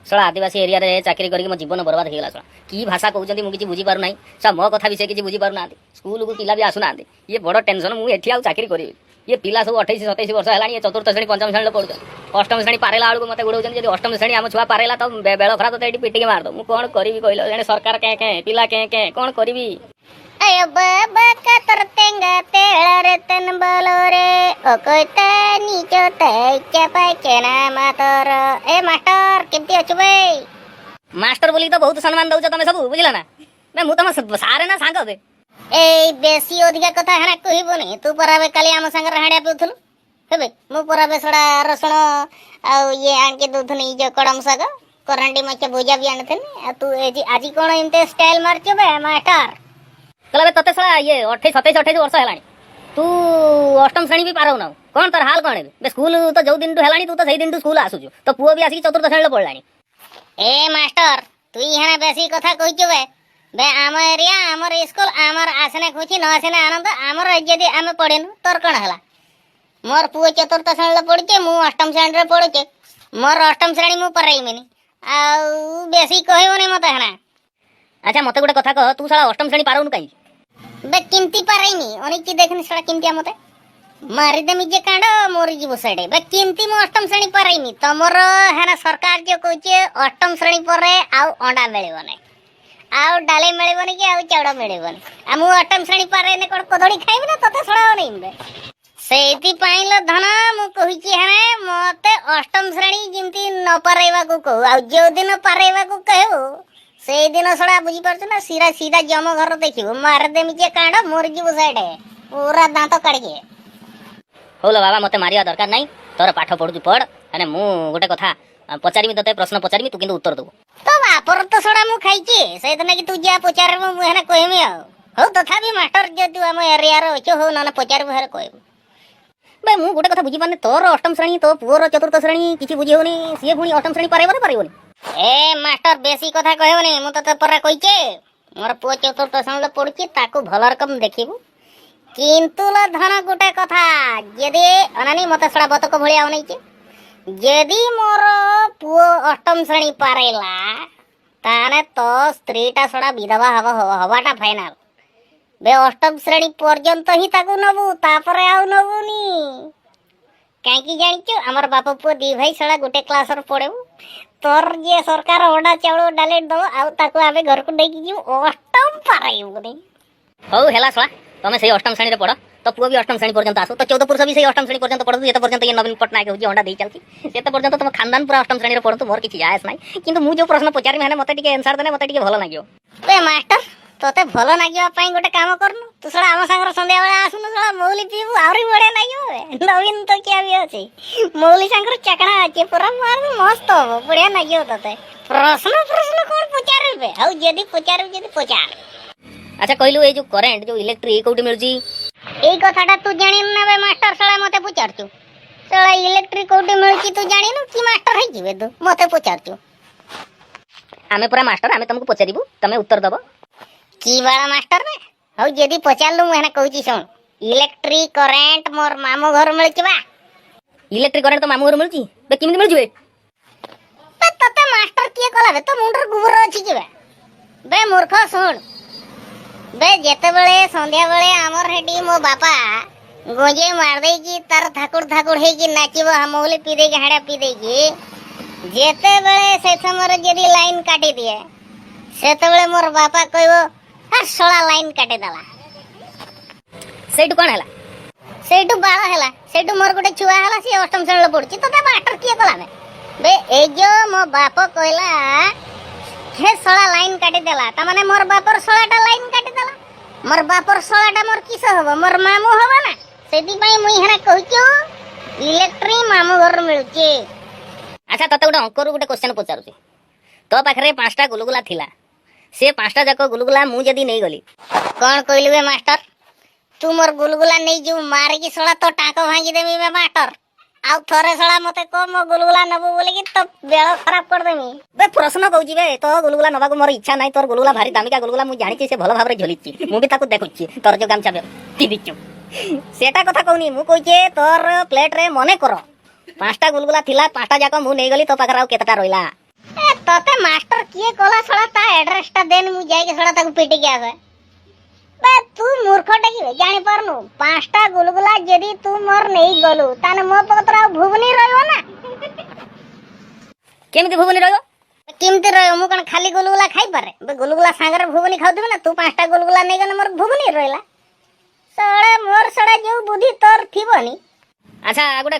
शला आदिवासी area रे चाकरी करके मो जीवन बर्बाद हो गला। की भाषा कहउछंती मु किछि बुझी पारु नाही। सा मो कथा विषय किछि बुझी पारु नांती। स्कूल को पिला भी आसु नांती। ये बड़ टेंशन मु एठी आ चाकरी करी। ये पिला सब 28 27 वर्ष हेलानी। ये चतुर्थ श्रेणी पंचम श्रेणी पढुछ। अष्टम श्रेणी पारेला आळु मते गुडौछन। यदि अष्टम श्रेणी हम छुआ पारेला तो बेळ खरा तो एठी पिटिके मार दो। मु कोन करिवि कहलो। जने सरकार के पिला के कोन करिवि। अयो बाबा कतर तेंगा तेळरे तन बोलोरे ओ कोइते नीचो ते चपाय केना मातर ए मास्टर केमती अछु बे। मास्टर बोली तो बहुत सम्मान दउछ तमे सब बुझिला ना। मैं मु तम सारे ना सांग दे। ए बेसी अधिका कथा हना कहिबोनी। तू पराबे काली हम संग रहाड्या पिउथुल हेबे मु पराबे सडा रसुण आ ये आनके दूथनी जो कड़म साग करंडी मचे भुजा भी आनथनी। आ तू एजी आजी कोन इनते स्टाइल मारचो बे मास्टर। कहला तते सला ये 28 27 वर्ष हेलानी। तू अष्टम श्रेणी भी पारौ ना। कोन तर हाल कोन है बे। स्कूल तो जो दिन हेलानी तू तो सही दिन स्कूल आसुछु। तो पुओ भी आसी चतुर्थ श्रेणी पढलानी। ए मास्टर तू इहाना बेसी कथा कहिचो बे आम एरिया आमर स्कूल आमर आसने खुची न आसने आनंद आमर यदि आमे पढेनु तोर कोन हला। मोर पुओ चतुर्थ श्रेणी पढुचे मु अष्टम श्रेणी रे पढुचे। मोर अष्टम श्रेणी मु पराइमेनी आ बेसी कहबोनी मते हना। अच्छा मते गोटे कथा कह। तू साला अष्टम श्रेणी पारौनु काई बे किमती पाराइनी अनिकी देखनी सडा किमती मते मारी देमी जे कांड मोरी जीव सडे बे किमती मु अष्टम श्रेणी पाराइनी। तमर हेना सरकार जो कहचे अष्टम श्रेणी परे आउ अंडा मिलिबोनी आउ डाले मिलिबोनी कि आउ चाउडा मिलिबोनी। आ मु अष्टम श्रेणी पाराइने कोन कदड़ी खाइबे ना तते सडा नहीं बे। सेति पाइल धन मु कहिची हेने मते अष्टम श्रेणी जिमती न पाराइबा को कहू आ जो दिन पाराइबा को कहू से दिन सडा बुझी पारछ ना। सीधा सीधा जम घर देखिबो मार देमी जे कांड मोर जीव साइडे पूरा दांत काढिके। होलो बाबा मते मारिया दरकार नाही। तोर पाठ पढुछु पढ। अने मु गोटे कथा पचारिमी तते प्रश्न पचारिमी तू किंतु उत्तर दबो। तो बापर तो सडा मु खाइची से दिन कि तू जा पचार मु हेना कहमी आ हो तथापि मास्टर जे तू हम एरिया रो छ हो ना पचार हेर कहबो बे मु गोटे कथा बुझी पाने। तोर अष्टम श्रेणी तो पुओर चतुर्थ श्रेणी किछि बुझी होनी। सिए पुनी अष्टम श्रेणी पारेबोनी। ए मास्टर बेसी कथा कहबोनी मु तते परा कहिचे मोर पुओ चतुर्थ श्रेणी पढुची ताको भल रकम देखिबो। किंतु ल धन गोटे कथा यदि अनानी मते सडा बतक भलिया होनैचे यदि मोर पुओ अष्टम श्रेणी पारेला ताने तो स्त्रीटा सडा विधवा हवाटा फाइनल बे अष्टम श्रेणी पर्यंत ही ताको नबु तापरे आउ नबुनी। काई जानिचो हमर बाप पुओ दी भाई सडा गोटे क्लास र पढेबु तोर जे सरकार ओडा चावल डालेट दो आउ ताको आबे घर को डेकी जीव अष्टम पाराइबो नहीं। हौ हेला सला तमे सही अष्टम श्रेणी रे पढ तो पुओ भी अष्टम श्रेणी पर्यंत आसो। तो 14 पुरुष भी सही अष्टम श्रेणी पर्यंत पढु। एते पर्यंत ये नवीन पटनायक होजी अंडा देई चलती सेते पर्यंत तुम खानदान पूरा अष्टम श्रेणी रे पढु। मोर किछि जायस नाही। किंतु मु जो प्रश्न पचारि माने मते टिके आंसर देने मते टिके भलो लागियो। बे मास्टर तोते भलो लागियो पई गोटे काम करनु तू सडा हम संगर संध्या बेला आसुनु सडा मौली पीबू आउरी बडे लागियो बे। नवीन तो क्या भी अछि मौली संगर चकणा अछि पूरा मार मस्त हो बढिया लागियो तोते। प्रश्न कोन पचारबे हौ यदि पचार। अच्छा कहलु ए जो करंट जो इलेक्ट्रिक कोठी मिलजी एई कथाटा तू जानि ना बे मास्टर सडा मते पचारचु सडा इलेक्ट्रिक कोठी मिलची तू जानिनु कि मास्टर है जिवे तू मते पचारचु। आमे पूरा मास्टर आमे तुमको पचारिबु तमे उत्तर दबो। की बाला मास्टर रे हौ यदि पचारलु मु हेना कहूची सुन इलेक्ट्रिक करंट मोर मामू घर मिलची बा। इलेक्ट्रिक करंट तो मामू घर मिलची बे किमिति मिलजुए बे तते मास्टर किए कला बे तो मुंडर गुबर अछि कि बे मूर्ख सुन बे जेते बेले संध्या बेले हमर हेडी मो बापा गोजे मार देई की तार ठाकुर हे की नाचिबो हम मौली पी दे के हाडा पी दे की जेते बेले से समय यदि लाइन काटी दिए सेते बेले मोर बापा कहबो हर सोला लाइन काटे दला सेटु कोन हला सेटु बाळा हला सेटु मोर गोटे छुआ हला से अष्टम श्रेणी पढुची तते मास्टर किए कला बे ए जो मो बाप कहला हे सोला लाइन काटी देला त माने मोर बापर सोलाटा लाइन काटी देला मोर बापर सोलाटा मोर किस होबो मोर मामू होबो ना सेति पई मुई हना कहूचो इलेक्ट्रिक मामू घर मिलुची। अच्छा तते गोटे अंकरु गोटे क्वेश्चन पचारुची तो पाखरे 5टा गुलगुला थिला से 5टा जाक गुलगुला मु जदी नै गली कोन कहलु बे मास्टर तू मोर गुलगुला नै जो मार की सोला तो टाको भांगी देमी बे मास्टर आउ थरे सळा मते को मो गुलगुला नबो बोले कि तो बेळ खराब कर देमी बे प्रश्न कहूची बे तो गुलगुला नबा को मोर इच्छा नाही। तोर गुलगुला भारी दामिका गुलगुला मु जानिची से भलो भाबरे झोलिची मु भी ताको देखुची तोर जो गामछा बे ती दिचु सेटा कथा कहूनी मु कहूचे तोर प्लेट रे मने करो 5टा गुलगुला थिला 5टा जाक मु नै गली तो पाखरा केतटा रोइला। ए तते मास्टर किए कला सड़ा ता एड्रेस टा देन मु जाई के सड़ा ताको पिटी के आसे बे तू मूर्खटा की जानि परनु पांचटा गुलगुला यदि तू मोर नहीं गलु ताने मो पकतरा भुवनी रहयो ना केमिति भुवनी रहयो किमती रहयो मु कण खाली गुलगुला खाई पारे बे गुलगुला सांगरे भुवनी खाउदिबे ना तू पांचटा गुलगुला नै गने मोर भुवनी रहला सड़ा मोर सड़ा जो बुद्धि तोर थिबनी अच्छा गोटे